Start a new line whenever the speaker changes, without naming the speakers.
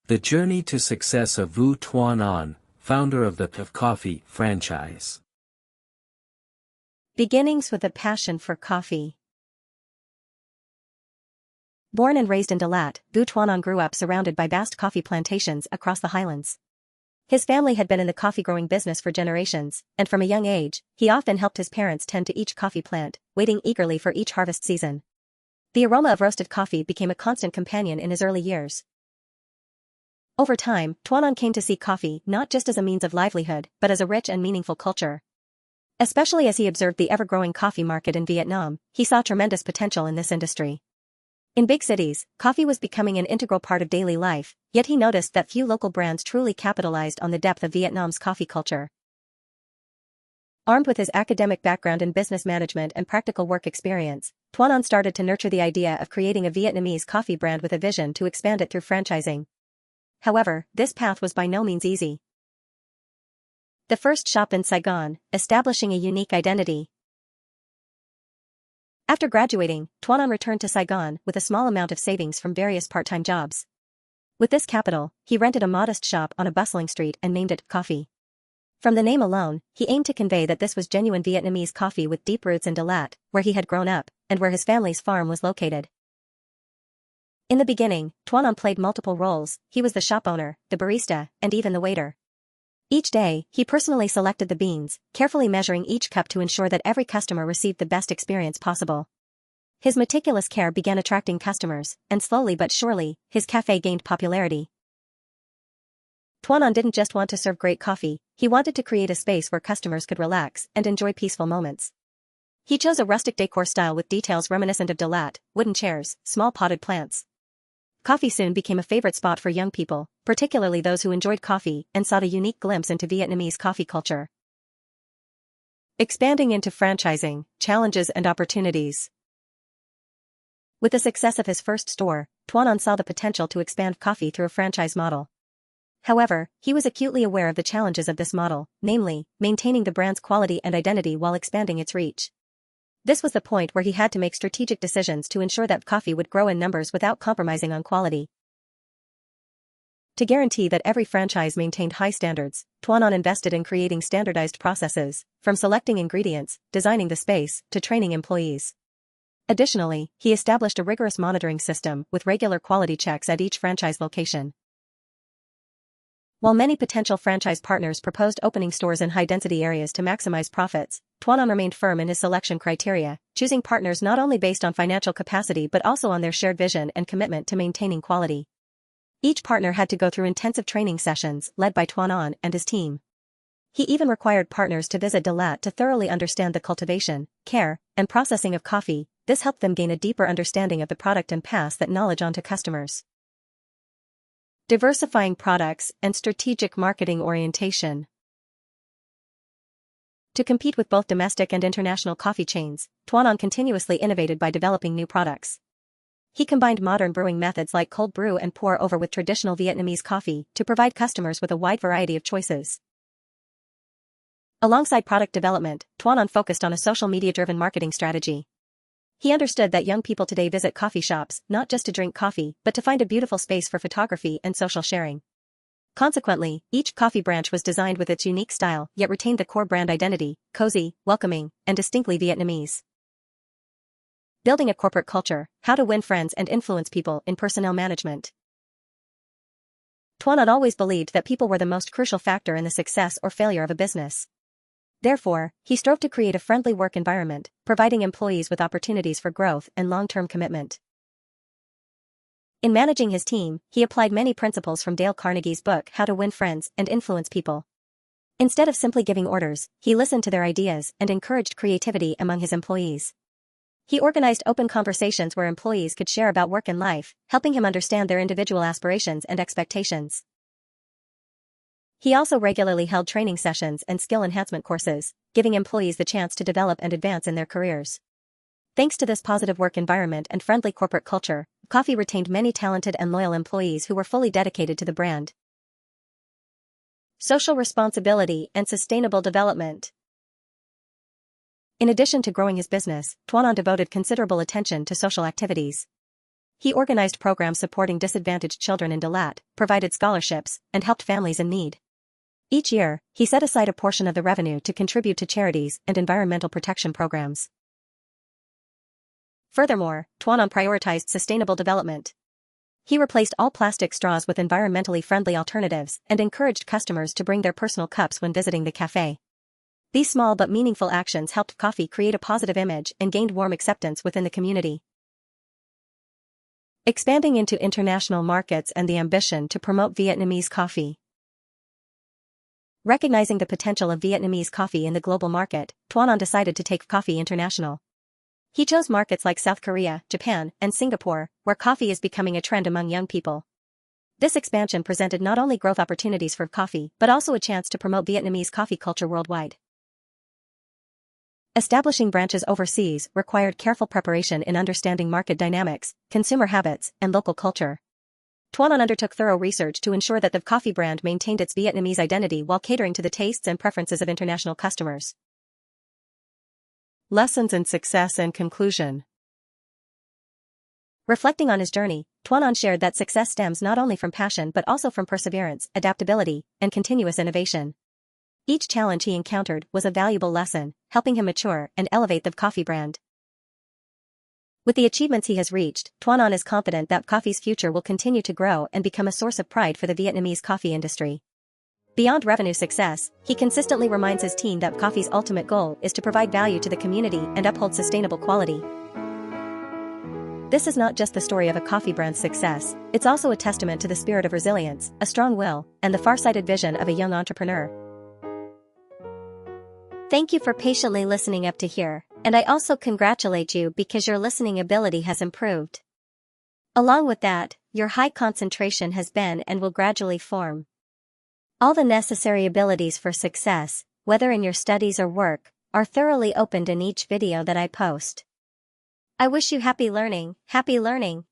The journey to success of Vu Tuan An, founder of the Of Coffee franchise.
Beginnings with a passion for coffee. Born and raised in Dalat, Vu Tuan An grew up surrounded by vast coffee plantations across the highlands. His family had been in the coffee-growing business for generations, and from a young age, he often helped his parents tend to each coffee plant, waiting eagerly for each harvest season. The aroma of roasted coffee became a constant companion in his early years. Over time, Tuan An came to see coffee not just as a means of livelihood, but as a rich and meaningful culture. Especially as he observed the ever-growing coffee market in Vietnam, he saw tremendous potential in this industry. In big cities, coffee was becoming an integral part of daily life, yet he noticed that few local brands truly capitalized on the depth of Vietnam's coffee culture. Armed with his academic background in business management and practical work experience, Tuan An started to nurture the idea of creating a Vietnamese coffee brand with a vision to expand it through franchising. However, this path was by no means easy. The first shop in Saigon, establishing a unique identity. After graduating, Tuan An returned to Saigon with a small amount of savings from various part-time jobs. With this capital, he rented a modest shop on a bustling street and named it Coffee. From the name alone, he aimed to convey that this was genuine Vietnamese coffee with deep roots in Dalat, where he had grown up, and where his family's farm was located. In the beginning, Tuan An played multiple roles. He was the shop owner, the barista, and even the waiter. Each day, he personally selected the beans, carefully measuring each cup to ensure that every customer received the best experience possible. His meticulous care began attracting customers, and slowly but surely, his cafe gained popularity. Tuan An didn't just want to serve great coffee, he wanted to create a space where customers could relax and enjoy peaceful moments. He chose a rustic decor style with details reminiscent of Dalat, wooden chairs, small potted plants. Coffee soon became a favorite spot for young people, particularly those who enjoyed coffee and sought a unique glimpse into Vietnamese coffee culture. Expanding into franchising, challenges and opportunities. With the success of his first store, Tuan An saw the potential to expand coffee through a franchise model. However, he was acutely aware of the challenges of this model, namely, maintaining the brand's quality and identity while expanding its reach. This was the point where he had to make strategic decisions to ensure that coffee would grow in numbers without compromising on quality. To guarantee that every franchise maintained high standards, Tuan An invested in creating standardized processes, from selecting ingredients, designing the space, to training employees. Additionally, he established a rigorous monitoring system with regular quality checks at each franchise location. While many potential franchise partners proposed opening stores in high-density areas to maximize profits, Tuan An remained firm in his selection criteria, choosing partners not only based on financial capacity but also on their shared vision and commitment to maintaining quality. Each partner had to go through intensive training sessions led by Tuan An and his team. He even required partners to visit Dalat to thoroughly understand the cultivation, care, and processing of coffee. This helped them gain a deeper understanding of the product and pass that knowledge on to customers. Diversifying products and strategic marketing orientation. To compete with both domestic and international coffee chains, Tuan An continuously innovated by developing new products. He combined modern brewing methods like cold brew and pour over with traditional Vietnamese coffee to provide customers with a wide variety of choices. Alongside product development, Tuan An focused on a social media-driven marketing strategy. He understood that young people today visit coffee shops not just to drink coffee but to find a beautiful space for photography and social sharing. Consequently, each coffee branch was designed with its unique style yet retained the core brand identity, cozy, welcoming, and distinctly Vietnamese. Building a corporate culture, how to win friends and influence people in personnel management. Tuan An always believed that people were the most crucial factor in the success or failure of a business. Therefore, he strove to create a friendly work environment, providing employees with opportunities for growth and long-term commitment. In managing his team, he applied many principles from Dale Carnegie's book How to Win Friends and Influence People. Instead of simply giving orders, he listened to their ideas and encouraged creativity among his employees. He organized open conversations where employees could share about work and life, helping him understand their individual aspirations and expectations. He also regularly held training sessions and skill enhancement courses, giving employees the chance to develop and advance in their careers. Thanks to this positive work environment and friendly corporate culture, Coffee retained many talented and loyal employees who were fully dedicated to the brand. Social responsibility and sustainable development. In addition to growing his business, Tuan An devoted considerable attention to social activities. He organized programs supporting disadvantaged children in Dalat, provided scholarships, and helped families in need. Each year, he set aside a portion of the revenue to contribute to charities and environmental protection programs. Furthermore, Tuanon prioritized sustainable development. He replaced all plastic straws with environmentally friendly alternatives and encouraged customers to bring their personal cups when visiting the cafe. These small but meaningful actions helped coffee create a positive image and gained warm acceptance within the community. Expanding into international markets and the ambition to promote Vietnamese coffee. Recognizing the potential of Vietnamese coffee in the global market, Tuanon decided to take coffee international. He chose markets like South Korea, Japan, and Singapore, where coffee is becoming a trend among young people. This expansion presented not only growth opportunities for coffee but also a chance to promote Vietnamese coffee culture worldwide. Establishing branches overseas required careful preparation in understanding market dynamics, consumer habits, and local culture. Tuanon undertook thorough research to ensure that the coffee brand maintained its Vietnamese identity while catering to the tastes and preferences of international customers. Lessons in success and conclusion. Reflecting on his journey, Tuanon shared that success stems not only from passion but also from perseverance, adaptability, and continuous innovation. Each challenge he encountered was a valuable lesson, helping him mature and elevate the coffee brand. With the achievements he has reached, Tuanon is confident that coffee's future will continue to grow and become a source of pride for the Vietnamese coffee industry. Beyond revenue success, he consistently reminds his team that coffee's ultimate goal is to provide value to the community and uphold sustainable quality. This is not just the story of a coffee brand's success, it's also a testament to the spirit of resilience, a strong will, and the far-sighted vision of a young entrepreneur. Thank you for patiently listening up to here, and I also congratulate you because your listening ability has improved. Along with that, your high concentration has been and will gradually form all the necessary abilities for success, whether in your studies or work, are thoroughly opened in each video that I post. I wish you happy learning, happy learning.